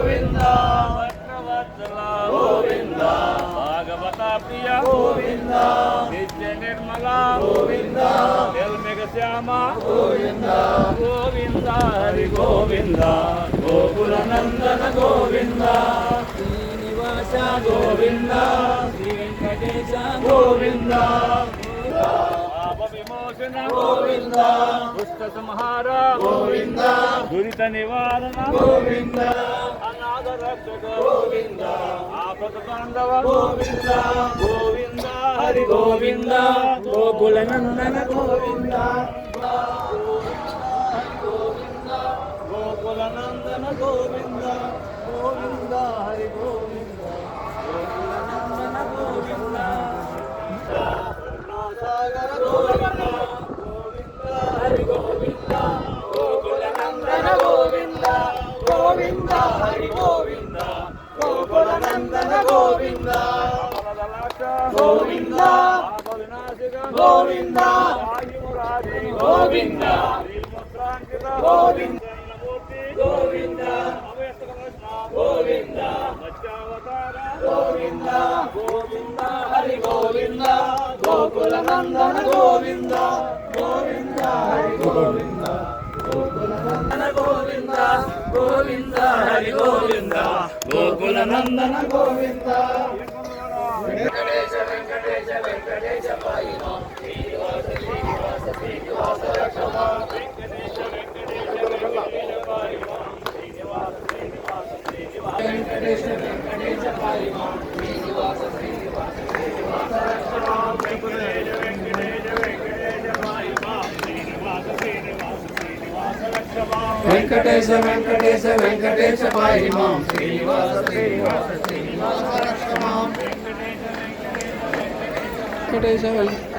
గోవింద భక్తవత్సల గోవింద భాగవత ప్రియ గోవింద నిత్య నిర్మల గోవింద నిర్మిక శ్యామ గోవింద గోవింద హరి గోవింద గోకుల నందన గోవింద శ్రీనివాస గోవింద శ్రీ వెంకటేశ గోవింద పాప విమోచన గోవింద దుష్ట సంహార గోవింద దురిత నివారణ గోవింద అనాథ రక్షక గోవింద ఆపద బాంధవ గోవింద గోవింద హరి గోవింద గోకుల నందన గోవింద గోకుల నందన గోవింద గోవింద హరి గోవింద గోకుల నందన గోవింద కరుణాసాగర గోవింద గోవింద హరి గోవింద గోకుల నందన గోవింద గోవింద హరి గోవింద గోకుల నందన గోవింద గోవింద గోవింద గోవింద గోవింద గోవింద గోవింద గోవింద గోవింద హరి గోవింద గోకుల నందన గోవింద గోవింద హరి గోవింద గోకుల నందన గోవింద గోవింద హరి గోవింద గోకుల నందన గోవింద వెంకటేశ వెంకటేశ వెంకటేశ పాయినో శ్రీనివాస శ్రీనివాస శ్రీనివాస రక్షమా వెంకటేశ వెంకటేశ వెంకటేశ పాయినో శ్రీనివాస శ్రీనివాస శ్రీనివాస వెంకటేశ వెంకటేశ పాయినో శ్రీనివాస శ్రీనివాస శ్రీనివాస రక్షమా వెంకటేశ వెంకటేశ వెంకటేశ పాయినో శ్రీనివాస శ్రీనివాస శ్రీనివాస రక్షమా వెంకటేశ వెంకటేశ వెంకటేశ పాయినో శ్రీనివాస శ్రీనివాస శ్రీనివాస రక్షమా వెంకటేశ